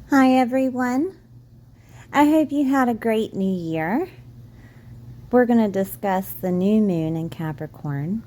Hi everyone. I hope you had a great new year. We're going to discuss the new moon in Capricorn.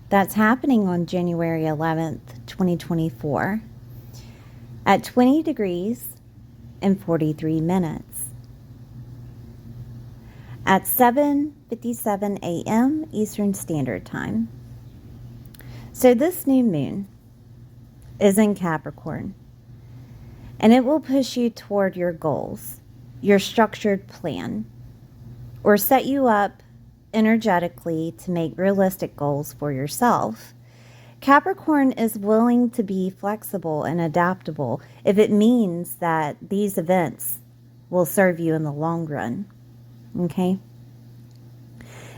That's happening on January 11th, 2024 at 20 degrees and 43 minutes at 7:57 a.m. Eastern Standard Time. So this new moon is in Capricorn, and it will push you toward your goals, your structured plan, or set you up energetically to make realistic goals for yourself. Capricorn is willing to be flexible and adaptable if it means that these events will serve you in the long run. Okay?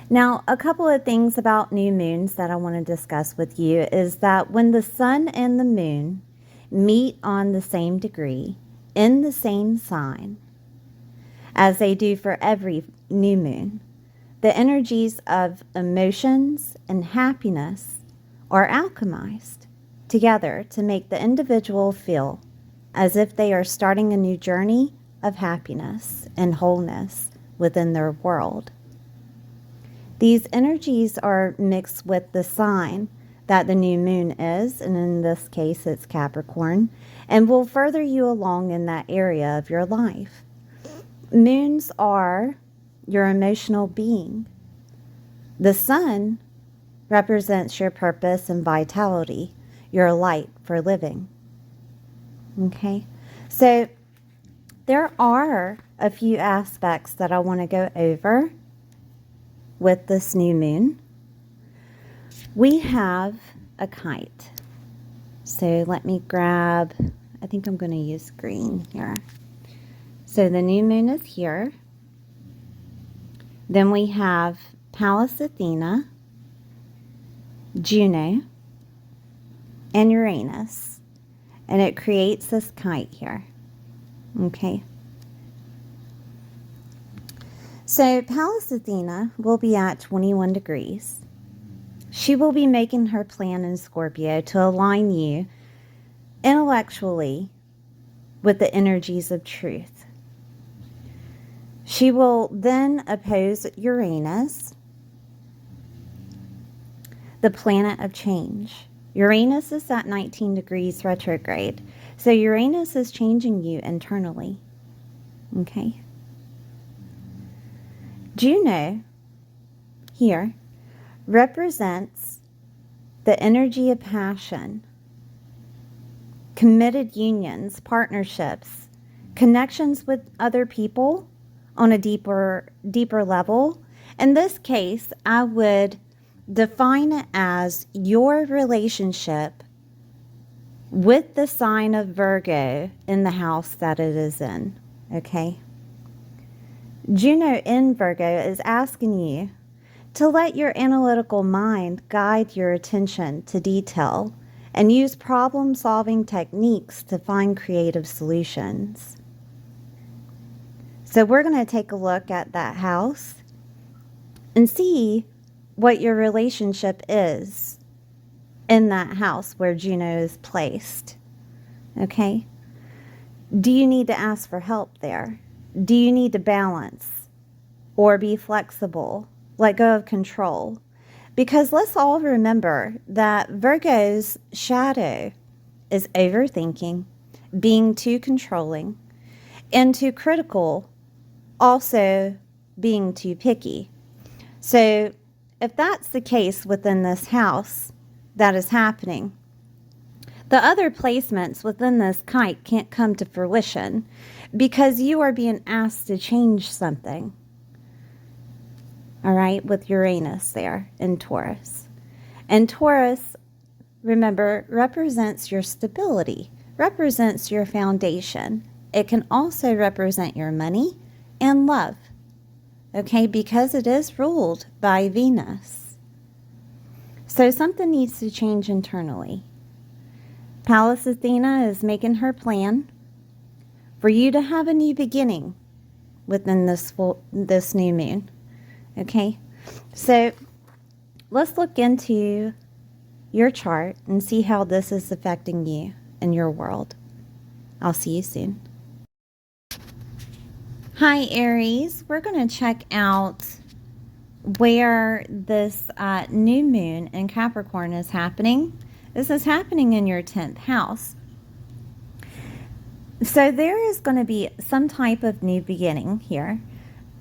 Now, a couple of things about new moons that I want to discuss with you is that when the sun and the moon meet on the same degree in the same sign, as they do for every new moon, the energies of emotions and happiness are alchemized together to make the individual feel as if they are starting a new journey of happiness and wholeness within their world. These energies are mixed with the sign that the new moon is, and in this case it's Capricorn, and will further you along in that area of your life. Moons are your emotional being. The sun represents your purpose and vitality, your light for living. Okay, so there are a few aspects that I want to go over with this new moon. We have a kite. So let me grab, I think I'm going to use green here. So the new moon is here. Then we have Pallas Athena, Juno, and Uranus. And it creates this kite here. Okay. So Pallas Athena will be at 21 degrees. She will be making her plan in Scorpio to align you intellectually with the energies of truth. She will then oppose Uranus, the planet of change. Uranus is at 19 degrees retrograde. So Uranus is changing you internally. Okay. Juno here represents the energy of passion, committed unions, partnerships, connections with other people on a deeper level. In this case, I would define it as your relationship with the sign of Virgo in the house that it is in. Okay? Juno in Virgo is asking you to let your analytical mind guide your attention to detail and use problem-solving techniques to find creative solutions. So we're going to take a look at that house and see what your relationship is in that house where Juno is placed. Okay? Do you need to ask for help there? Do you need to balance or be flexible? Let go of control. Because let's all remember that Virgo's shadow is overthinking, being too controlling, and too critical, also being too picky. So if that's the case within this house that is happening, the other placements within this kite can't come to fruition because you are being asked to change something. All right, with Uranus there in Taurus. And Taurus, remember, represents your stability, represents your foundation. It can also represent your money and love, okay, because it is ruled by Venus. So something needs to change internally. Pallas Athena is making her plan for you to have a new beginning within this new moon. Okay, so let's look into your chart and see how this is affecting you in your world. I'll see you soon. Hi, Aries. We're going to check out where this new moon in Capricorn is happening. This is happening in your 10th house. So there is going to be some type of new beginning here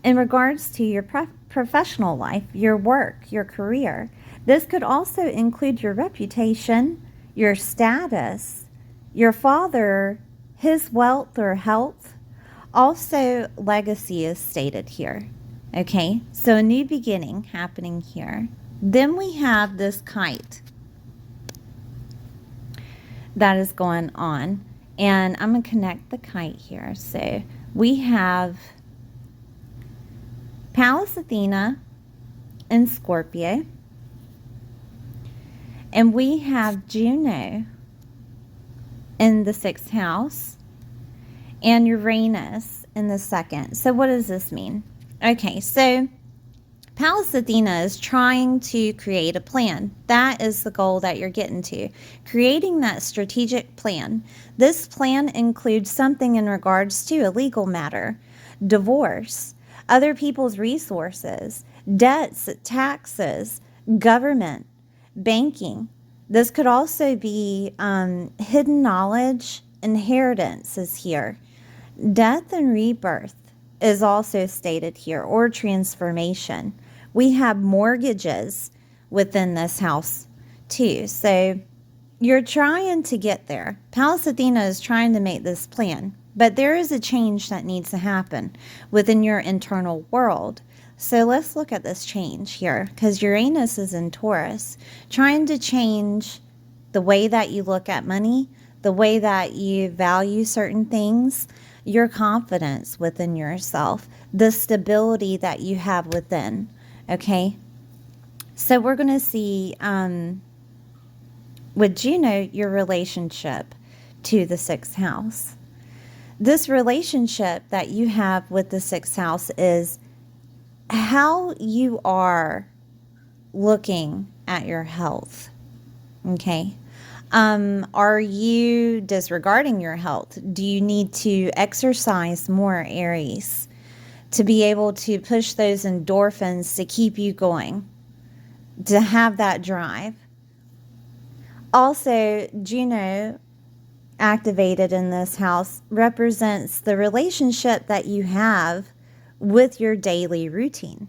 in regards to your professional life, your work, your career. This could also include your reputation, your status, your father, his wealth or health. Also, legacy is stated here. Okay, so a new beginning happening here. Then we have this kite that is going on. And I'm going to connect the kite here. So we have Pallas Athena in Scorpio. And we have Juno in the 6th house. And Uranus in the 2nd. So what does this mean? Okay, so Pallas Athena is trying to create a plan. That is the goal that you're getting to. Creating that strategic plan. This plan includes something in regards to a legal matter, divorce, other people's resources, debts, taxes, government, banking. This could also be hidden knowledge, inheritance is here. Death and rebirth is also stated here, or transformation. We have mortgages within this house too. So you're trying to get there. Pallas Athena is trying to make this plan, but there is a change that needs to happen within your internal world. So let's look at this change here, because Uranus is in Taurus, trying to change the way that you look at money, the way that you value certain things, your confidence within yourself, the stability that you have within. Okay, so we're going to see with Juno, your relationship to the 6th house. This relationship that you have with the 6th house is how you are looking at your health. Okay, are you disregarding your health? Do you need to exercise more, Aries, to be able to push those endorphins to keep you going, to have that drive? Also, Juno activated in this house represents the relationship that you have with your daily routine.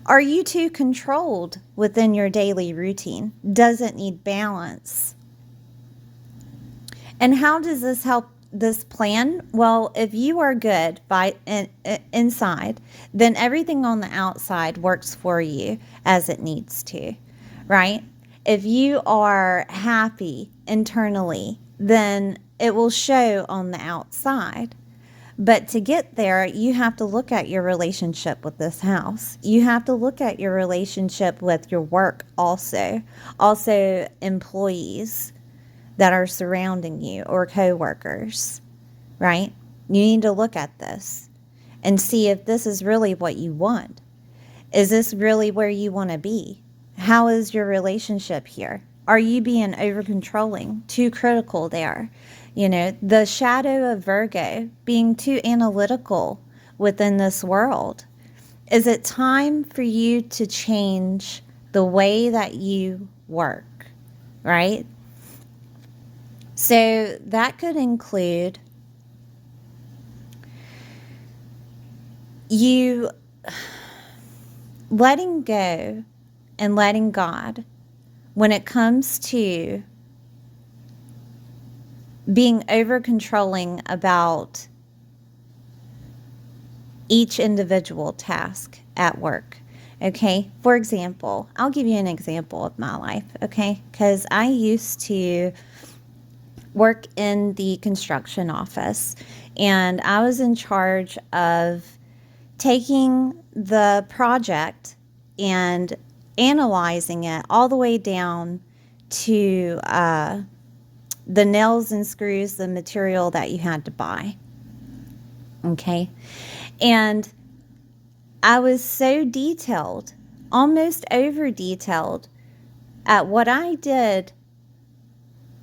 Are you too controlled within your daily routine? Does it need balance? And how does this help this plan? Well, if you are good inside, then everything on the outside works for you as it needs to, right? If you are happy internally, then it will show on the outside. But to get there, you have to look at your relationship with this house. You have to look at your relationship with your work also employees that are surrounding you, or co-workers, right? You need to look at this and see if this is really what you want. Is this really where you want to be? How is your relationship here? Are you being over-controlling, too critical there? You know, the shadow of Virgo, being too analytical within this world. Is it time for you to change the way that you work, right? So that could include you letting go and letting God when it comes to being over controlling about each individual task at work. Okay, for example, I'll give you an example of my life, okay? Because I used to work in the construction office, and I was in charge of taking the project and analyzing it all the way down to the nails and screws, the material that you had to buy. Okay. And I was so detailed, almost over detailed at what I did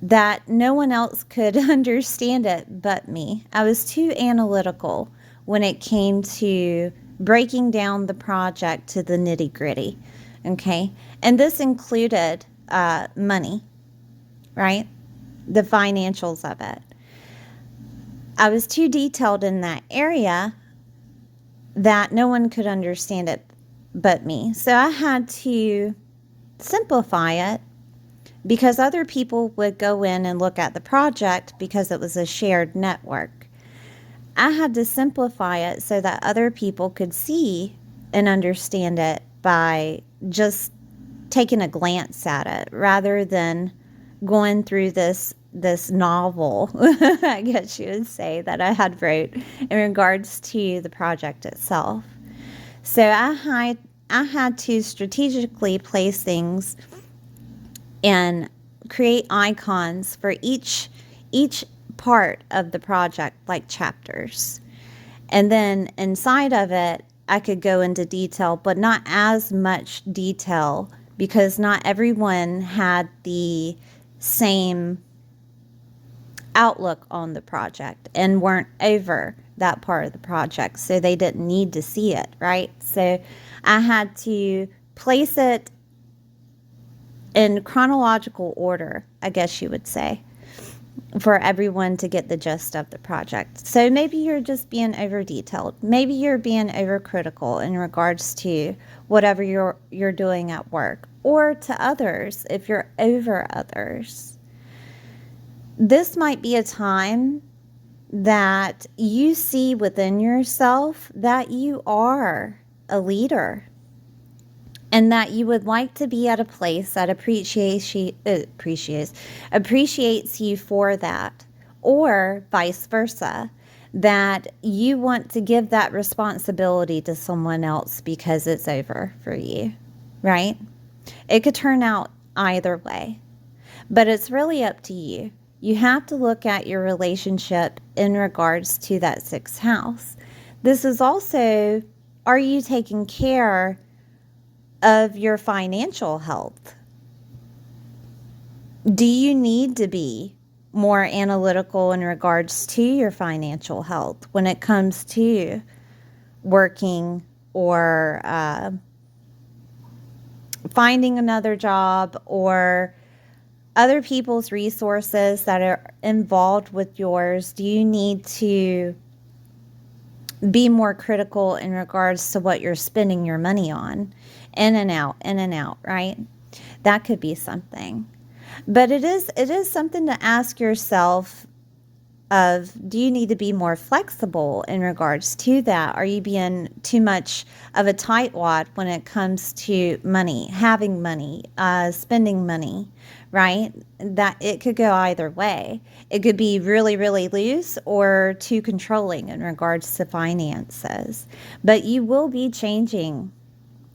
that no one else could understand it but me. I was too analytical when it came to breaking down the project to the nitty gritty. Okay. And this included money, right? The financials of it. I was too detailed in that area that no one could understand it but me. So I had to simplify it because other people would go in and look at the project because it was a shared network. I had to simplify it so that other people could see and understand it by just taking a glance at it rather than going through this novel, I guess you would say, that I had wrote in regards to the project itself. So I had to strategically place things and create icons for each part of the project, like chapters. And then inside of it, I could go into detail, but not as much detail because not everyone had the same outlook on the project and weren't over that part of the project, so they didn't need to see it, right? So I had to place it in chronological order, I guess you would say, for everyone to get the gist of the project. So maybe you're just being over detailed. Maybe you're being over critical in regards to whatever you're doing at work, or to others if you're over others. This might be a time that you see within yourself that you are a leader and that you would like to be at a place that appreciates you for that, or vice versa, that you want to give that responsibility to someone else because it's over for you, right? It could turn out either way, but it's really up to you. You have to look at your relationship in regards to that sixth house. This is also, are you taking care of your financial health? Do you need to be more analytical in regards to your financial health when it comes to working or finding another job or other people's resources that are involved with yours? Do you need to be more critical in regards to what you're spending your money on? In and out, right? That could be something. But it is something to ask yourself of, do you need to be more flexible in regards to that? Are you being too much of a tightwad when it comes to money, having money, spending money, right? That it could go either way. It could be really, really loose or too controlling in regards to finances. But you will be changing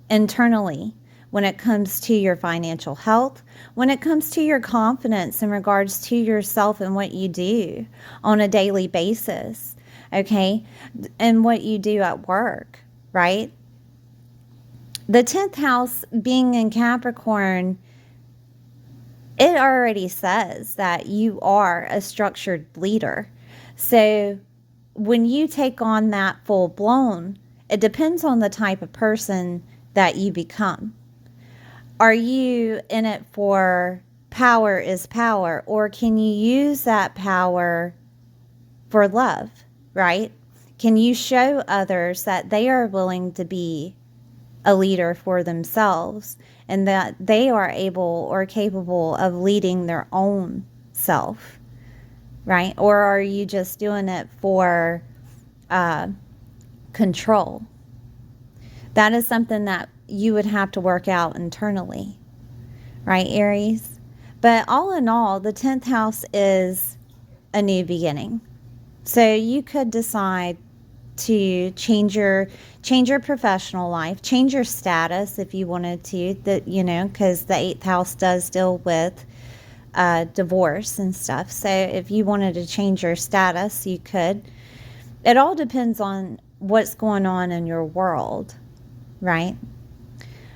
internally when it comes to your financial health, when it comes to your confidence in regards to yourself and what you do on a daily basis, okay? And what you do at work, right? The 10th house being in Capricorn, it already says that you are a structured leader. So when you take on that full blown, it depends on the type of person that you become. Are you in it for power is power, or can you use that power for love, right? Can you show others that they are willing to be a leader for themselves and that they are able or capable of leading their own self, right? Or are you just doing it for control? That is something that you would have to work out internally, right, Aries? But all in all, the 10th house is a new beginning. So you could decide to change your professional life, change your status if you wanted to, that, you know, because the 8th house does deal with divorce and stuff. So if you wanted to change your status, you could. It all depends on what's going on in your world, right?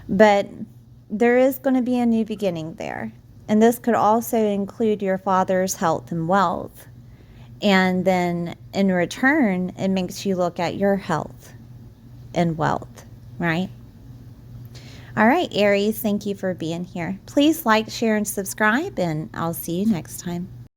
But there is going to be a new beginning there. And this could also include your father's health and wealth. And then in return, it makes you look at your health and wealth, right? All right, Aries, thank you for being here. Please like, share, and subscribe, and I'll see you next time.